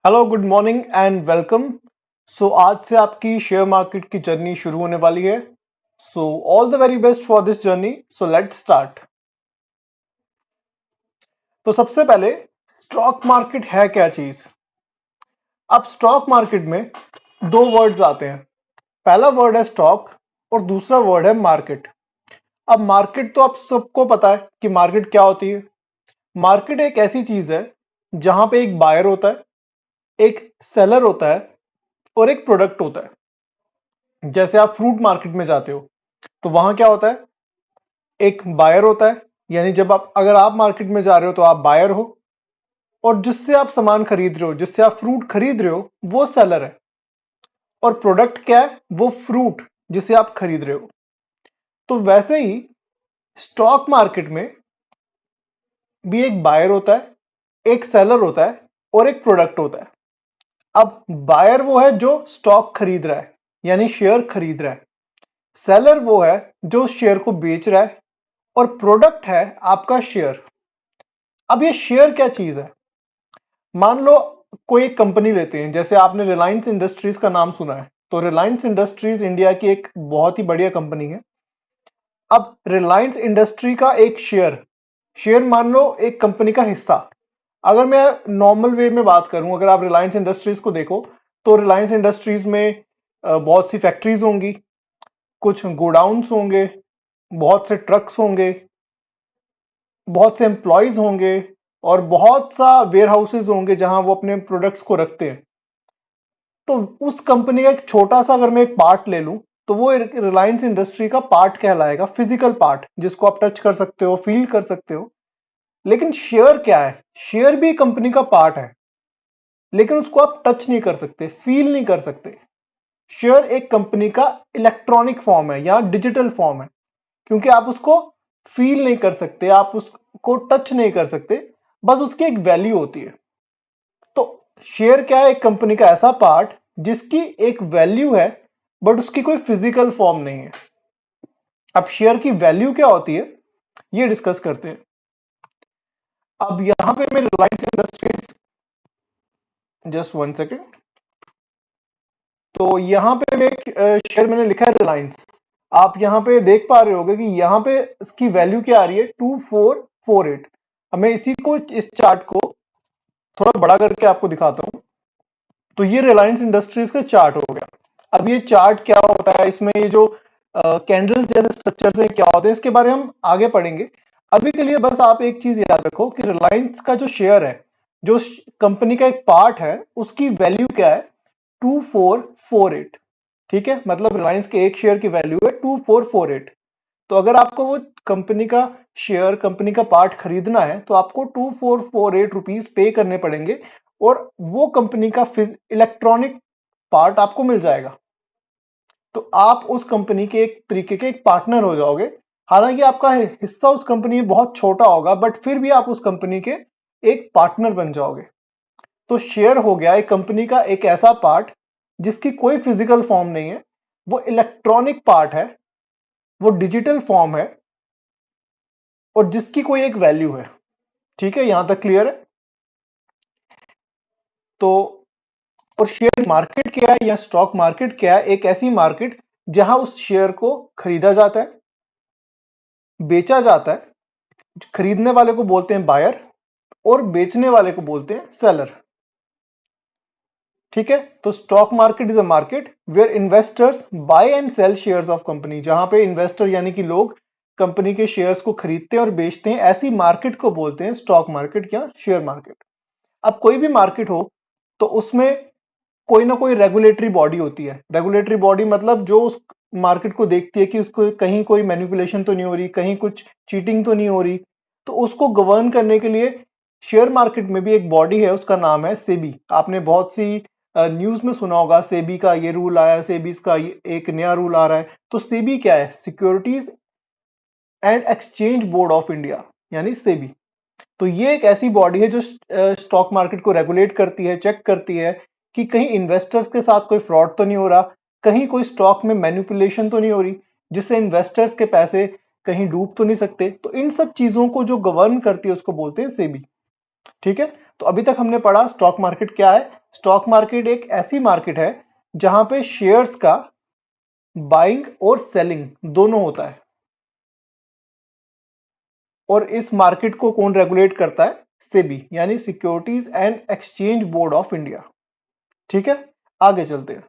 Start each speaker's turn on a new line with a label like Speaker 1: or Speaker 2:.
Speaker 1: Hello, good morning and welcome. आज से आपकी शेयर मार्केट की जर्नी शुरू होने वाली है। All the very best for this journey. Let's start. तो सबसे पहले स्टॉक मार्केट है क्या चीज। अब स्टॉक मार्केट में दो वर्ड्स आते हैं। पहला वर्ड है स्टॉक और दूसरा वर्ड है मार्केट। अब मार्केट तो आप सबको पता है कि मार्केट क्या होती है। मार्केट एक ऐसी चीज है जहां पे एक बायर होता है, एक सेलर होता है और एक प्रोडक्ट होता है। जैसे आप फ्रूट मार्केट में जाते हो तो वहां क्या होता है, एक बायर होता है। यानी जब आप अगर आप मार्केट में जा रहे हो तो आप बायर हो, और जिससे आप सामान खरीद रहे हो, जिससे आप फ्रूट खरीद रहे हो, वो सेलर है। और प्रोडक्ट क्या है, वो फ्रूट जिसे आप खरीद रहे हो। तो वैसे ही स्टॉक मार्केट में भी एक बायर होता है, एक सेलर होता है और एक प्रोडक्ट होता है। अब बायर वो है जो स्टॉक खरीद रहा है, यानी शेयर खरीद रहा है। सेलर वो है जो शेयर को बेच रहा है, और प्रोडक्ट है आपका शेयर। अब ये शेयर क्या चीज है। मान लो कोई एक कंपनी लेते हैं, जैसे आपने रिलायंस इंडस्ट्रीज का नाम सुना है। तो रिलायंस इंडस्ट्रीज इंडिया की एक बहुत ही बढ़िया कंपनी है। अब रिलायंस इंडस्ट्री का एक शेयर शेयर मान लो एक कंपनी का हिस्सा। अगर मैं नॉर्मल वे में बात करूं, अगर आप रिलायंस इंडस्ट्रीज को देखो तो रिलायंस इंडस्ट्रीज में बहुत सी फैक्ट्रीज होंगी, कुछ गोडाउन्स होंगे, बहुत से ट्रक्स होंगे, बहुत से एम्प्लॉयज होंगे, और बहुत सा वेयर हाउसेज होंगे जहां वो अपने प्रोडक्ट्स को रखते हैं। तो उस कंपनी का एक छोटा सा अगर मैं एक पार्ट ले लूं तो वो रिलायंस इंडस्ट्री का पार्ट कहलाएगा, फिजिकल पार्ट जिसको आप टच कर सकते हो, फील कर सकते हो। लेकिन शेयर क्या है, शेयर भी कंपनी का पार्ट है, लेकिन उसको आप टच नहीं कर सकते, फील नहीं कर सकते। शेयर एक कंपनी का इलेक्ट्रॉनिक फॉर्म है या डिजिटल फॉर्म है, क्योंकि आप उसको फील नहीं कर सकते, आप उसको टच नहीं कर सकते, बस उसकी एक वैल्यू होती है। तो शेयर क्या है, एक कंपनी का ऐसा पार्ट जिसकी एक वैल्यू है, बट उसकी कोई फिजिकल फॉर्म नहीं है। अब शेयर की वैल्यू क्या होती है, ये डिस्कस करते हैं। अब यहां पे मैं Reliance industries, just one second. तो यहां पे मैं शेयर मैंने लिखा है रिलायंस। आप यहां पे देख पा रहे होगे कि यहां पे इसकी वैल्यू क्या आ रही है, 2448। अब मैं इसी को, इस चार्ट को थोड़ा बड़ा करके आपको दिखाता हूं। तो ये रिलायंस इंडस्ट्रीज का चार्ट हो गया। अब ये चार्ट क्या होता है, इसमें ये जो कैंडल्स जैसे स्ट्रक्चर्स हैं क्या होते हैं, इसके बारे में हम आगे पढ़ेंगे। अभी के लिए बस आप एक चीज याद रखो कि रिलायंस का जो शेयर है, जो कंपनी का एक पार्ट है, उसकी वैल्यू क्या है, 2448। ठीक है, मतलब रिलायंस के एक शेयर की वैल्यू है 2448। तो अगर आपको वो कंपनी का शेयर, कंपनी का पार्ट खरीदना है तो आपको 2448 रुपीज पे करने पड़ेंगे, और वो कंपनी का इलेक्ट्रॉनिक पार्ट आपको मिल जाएगा। तो आप उस कंपनी के एक तरीके के एक पार्टनर हो जाओगे। हालांकि आपका हिस्सा उस कंपनी में बहुत छोटा होगा, बट फिर भी आप उस कंपनी के एक पार्टनर बन जाओगे। तो शेयर हो गया एक कंपनी का एक ऐसा पार्ट जिसकी कोई फिजिकल फॉर्म नहीं है, वो इलेक्ट्रॉनिक पार्ट है, वो डिजिटल फॉर्म है, और जिसकी कोई एक वैल्यू है। ठीक है, यहां तक क्लियर है। तो और शेयर मार्केट क्या है या स्टॉक मार्केट क्या है, एक ऐसी मार्केट जहां उस शेयर को खरीदा जाता है, बेचा जाता है। खरीदने वाले को बोलते हैं बायर, और बेचने वाले को बोलते हैं सेलर। ठीक है, तो stock market is a market where investors buy and sell shares of company. जहां पे इन्वेस्टर यानी कि लोग कंपनी के शेयर्स को खरीदते हैं और बेचते हैं, ऐसी मार्केट को बोलते हैं स्टॉक मार्केट या शेयर मार्केट। अब कोई भी मार्केट हो तो उसमें कोई ना कोई रेगुलेटरी बॉडी होती है। रेगुलेटरी बॉडी मतलब जो उस मार्केट को देखती है कि उसको कहीं कोई मैनिपुलेशन तो नहीं हो रही, कहीं कुछ चीटिंग तो नहीं हो रही। तो उसको गवर्न करने के लिए शेयर मार्केट में भी एक बॉडी है, उसका नाम है सेबी। आपने बहुत सी न्यूज में सुना होगा, सेबी का ये रूल आया, सेबी का एक नया रूल आ रहा है। तो सेबी क्या है, securities and exchange board of India, यानी सेबी। तो ये एक ऐसी बॉडी है जो स्टॉक मार्केट को रेगुलेट करती है, चेक करती है कि कहीं इन्वेस्टर्स के साथ कोई फ्रॉड तो नहीं हो रहा, कहीं कोई स्टॉक में मैनिपुलेशन तो नहीं हो रही, जिससे इन्वेस्टर्स के पैसे कहीं डूब तो नहीं सकते। तो इन सब चीजों को जो गवर्न करती है उसको बोलते हैं सेबी। ठीक है, तो अभी तक हमने पढ़ा स्टॉक मार्केट क्या है, स्टॉक मार्केट एक ऐसी मार्केट है जहां पे शेयर्स का बाइंग और सेलिंग दोनों होता है। और इस मार्केट को कौन रेगुलेट करता है? सेबी, यानी securities and exchange board of India. ठीक है, आगे चलते हैं।